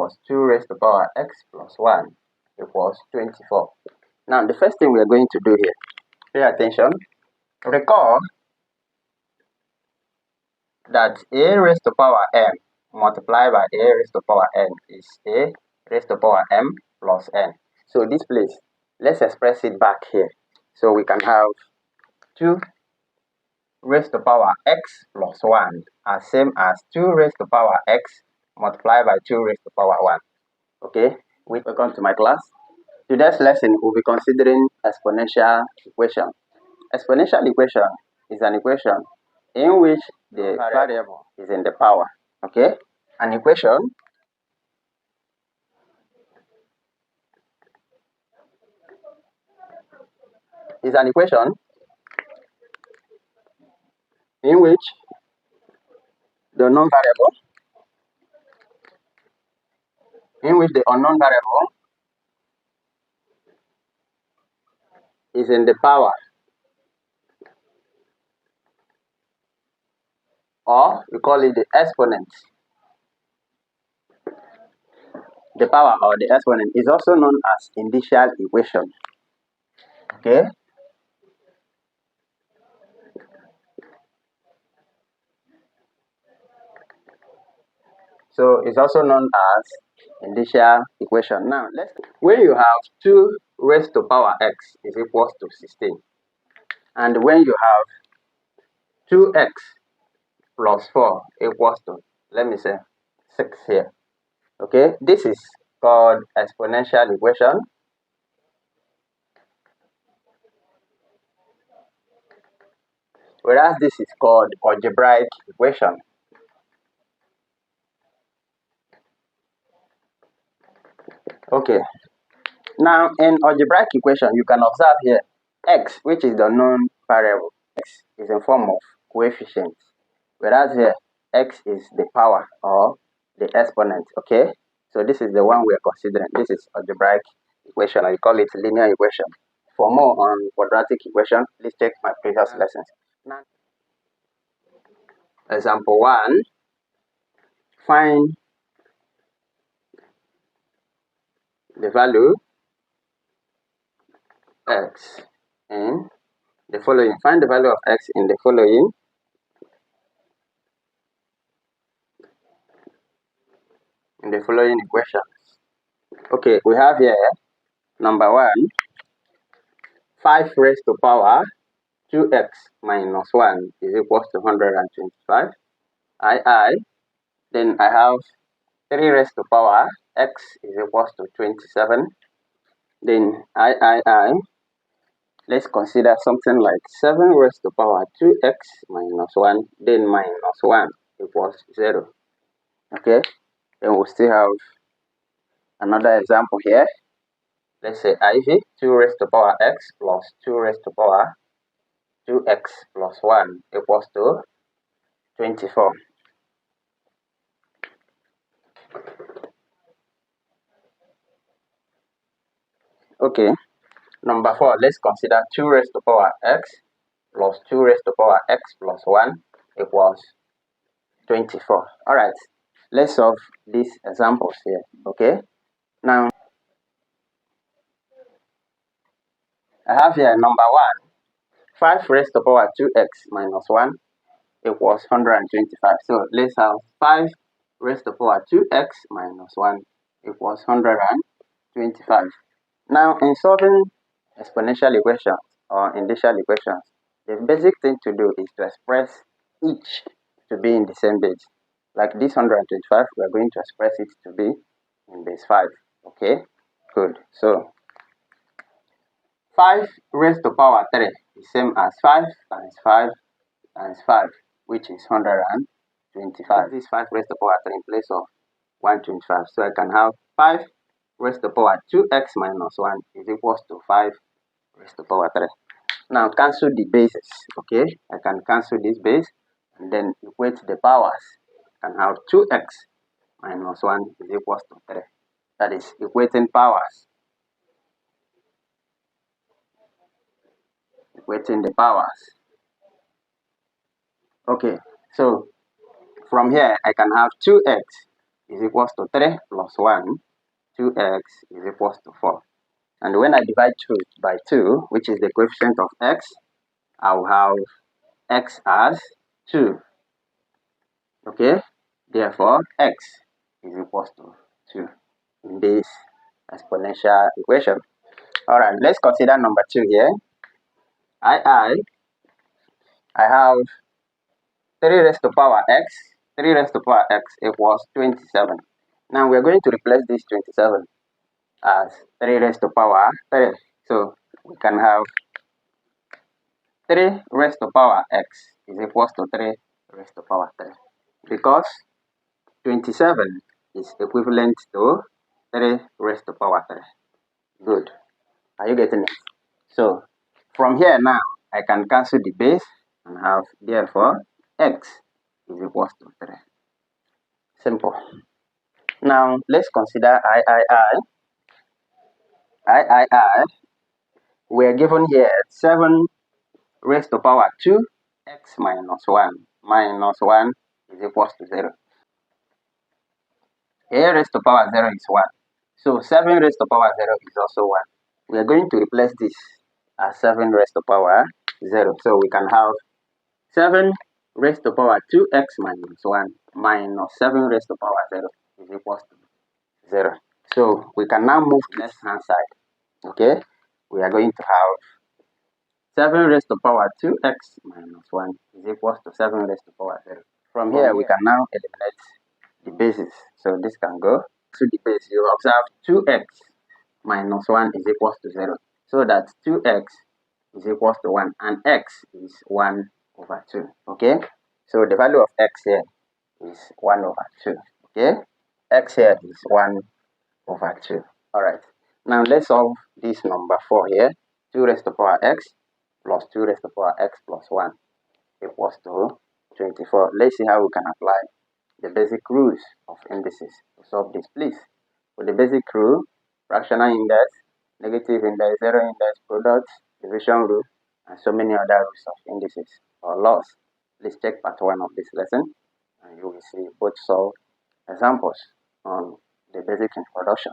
equals 2 raised to the power x plus 1 equals 24. Now the first thing we are going to do here, pay attention, recall that a raised to the power m multiplied by a raised to the power n is a raised to the power m plus n. So this place, let's express it back here. So we can have 2 raised to the power x plus 1 as same as 2 raised to the power x multiplied by 2 raised to the power 1. Okay, welcome to my class. Today's lesson will be considering exponential equation. Exponential equation is an equation in which the variable is in the power. Okay, an equation is an equation in which the unknown variable is in the power, or we call it the exponent. The power or the exponent is also known as indicial equation. Okay, so it's also known as indicial equation. Now when you have 2 raised to power x is equals to 16, and when you have 2x plus 4 equals to, let me say, 6 here. Okay, this is called exponential equation. Whereas this is called algebraic equation. Okay, now in algebraic equation you can observe here x, which is the known variable, x is in form of coefficients, whereas here x is the power or the exponent. Okay, so this is the one we are considering. This is algebraic equation, I call it linear equation. For more on quadratic equation, please check my previous lessons. Now, example 1, find the value x in the following. Find the value of x in the following equations. Okay, we have here number 1, 5 raised to power 2x minus 1 is equals to 125. Then I have 3 raised to power x is equals to 27. Then let's consider something like 7 raised to power 2x minus 1, then minus 1 equals 0. Okay, then we'll still have another example here. Let's say IV, 2 raised to power x plus 2 raised to power 2x plus 1 equals to 24. Okay, number 4, let's consider 2 raised to power x plus 2 raised to power x plus 1 equals 24. Alright, let's solve these examples here. Okay, now I have here number 1, 5 raised to power 2x minus 1 equals 125. So let's have 5 raised to power 2x minus 1 equals 125. Now in solving exponential equations or indicial equations, the basic thing to do is to express each to be in the same base. Like this 125, we are going to express it to be in base 5. Okay, good. So 5 raised to power 3 is same as 5 times 5 times 5, which is 125. This 5 raised to power 3 in place of 125. So I can have 5 raised to power 2x minus 1 is equals to 5 raised to power 3. Now cancel the bases. Okay, I can cancel this base and then equate the powers. I can have 2x minus 1 is equals to 3. That is equating powers. Equating the powers. Okay, so from here I can have 2x is equals to 3 plus 1, 2x is equals to 4. And when I divide 2 by 2, which is the coefficient of x, I will have x as 2. Okay, therefore x is equals to 2 in this exponential equation. Alright, let's consider number 2 here. I have 3 raised to power x. 3 raised to power x equals 27. Now we are going to replace this 27 as 3 raised to power 3. So we can have 3 raised to power x is equals to 3 raised to power 3. Because 27 is equivalent to 3 raised to power 3. Good. Are you getting it? So from here now, I can cancel the base and have therefore x is equals to 3. Simple. Now let's consider I. We are given here 7 raised to power 2 x minus 1 minus 1 is equals to 0. A raised to power 0 is 1. So 7 raised to power 0 is also 1. We are going to replace this as 7 raised to power 0. So we can have 7 raised to power 2x minus 1 minus 7 raised to power 0 is equals to 0. So we can now move to the left hand side. Okay, we are going to have 7 raised to power 2x minus 1 is equals to 7 raised to power 0. From here, we can now eliminate the bases. So this can go to the base. You observe 2x minus 1 is equals to 0. So that 2x is equals to 1 and x is 1 over 2. Okay, so the value of x here is 1 over 2. Okay, x here is 1 over 2. Alright, now let's solve this number 4 here. 2 raised to power x plus 2 raised to power x plus 1 equals to 24. Let's see how we can apply the basic rules of indices to solve this, please. For the basic rule, fractional index, negative index, zero index, product, division rule, and so many other rules of indices or laws. Please check part 1 of this lesson and you will see both solve examples on the basic introduction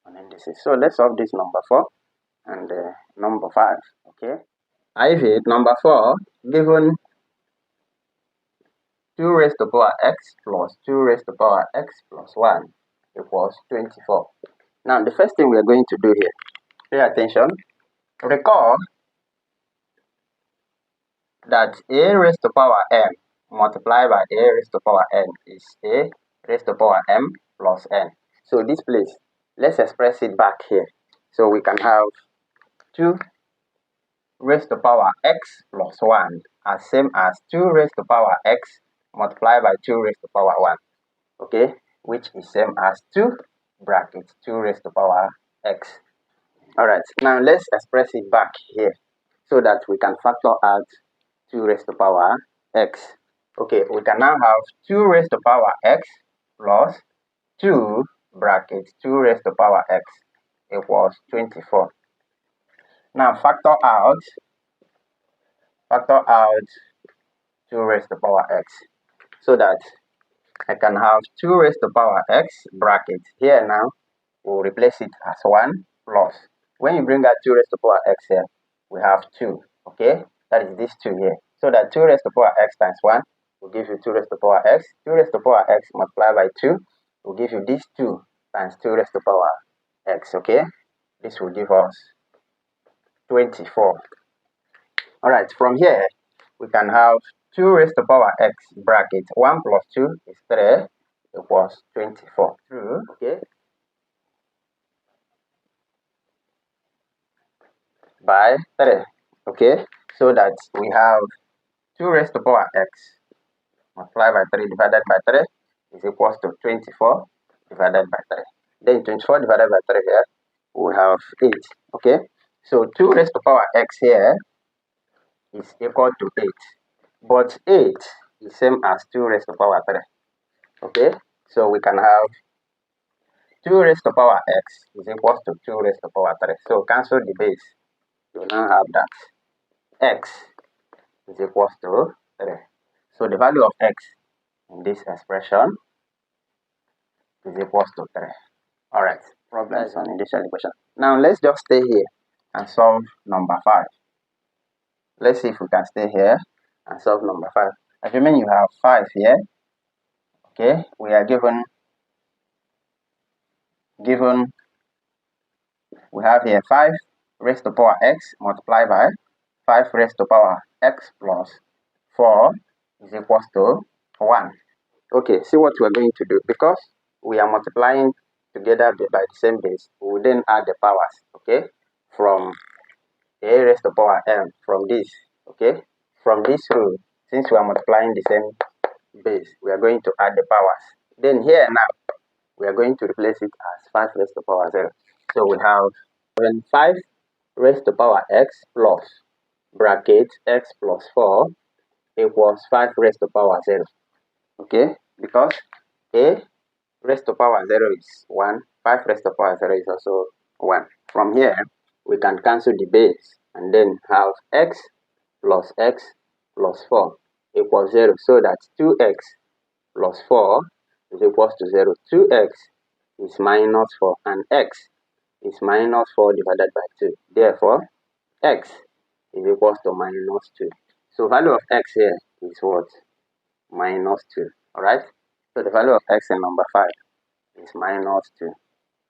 on indices. So let's solve this number 4 and number 5. Okay, IV number 4 given 2 raised to power x plus 2 raised to power x plus 1 equals 24. Now the first thing we are going to do here, pay attention, recall that a raised to power m multiplied by a raised to power n is a raised to power m plus n. So this place, let's express it back here. So we can have 2 raised to power x plus 1 as same as 2 raised to power x multiplied by 2 raised to power 1. Okay, which is same as 2 brackets 2 raised to power x. Alright, now let's express it back here so that we can factor out 2 raised to power x. Okay, we can now have 2 raised to power x plus 2 brackets 2 raised to power x equals 24. Now factor out 2 raised to power x so that I can have 2 raised to power x bracket here. Now we'll replace it as 1 plus. When you bring out 2 raised to power x here, we have 2. Okay, that is this 2 here. So that 2 raised to power x times 1 will give you 2 raised to power x. 2 raised to power x multiplied by 2 will give you this 2 times 2 raised to power x. Okay, this will give us 24. Alright, from here we can have 2 raised to power x bracket 1 plus 2 is 3 equals 24. True. Okay, by 3. Okay, so that we have 2 raised to power x multiplied by 3 divided by 3 is equals to 24 divided by 3. Then 24 divided by 3 here, we have 8. Okay, so 2 raised to power x here is equal to 8. But 8 is same as 2 raised to power 3. Okay, so we can have 2 raised to power x is equals to 2 raised to power 3. So cancel the base. You now have that x is equals to 3. So the value of x in this expression is equals to 3. Alright, problems on indicial equation. Now let's just stay here and solve number 5. Let's see if we can stay here and solve number 5. Assuming you have 5 here, okay, we are given we have here 5 raised to power x multiplied by 5 raised to power x plus 4 is equals to 1. Okay, see what we're going to do. Because we are multiplying together by the same base, we will then add the powers, okay, from a raised to power m, from this, okay, from this rule. Since we are multiplying the same base, we are going to add the powers. Then here now, we are going to replace it as 5 raised to power 0. So we have 5 raised to power x plus bracket x plus 4 equals 5 raised to power 0. Okay, because a raised to power 0 is 1, 5 raised to power 0 is also 1. From here, we can cancel the base and then have x plus 4 equals 0. So that 2x plus 4 is equals to 0. 2x is minus 4 and x is minus 4 divided by 2. Therefore, x is equals to minus 2. So value of x here is what? Minus 2. Alright? So the value of x in number 5 is minus 2.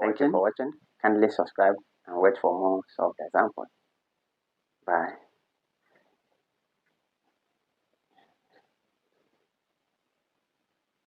Thank you for watching. Kindly subscribe and wait for more solved examples. Bye.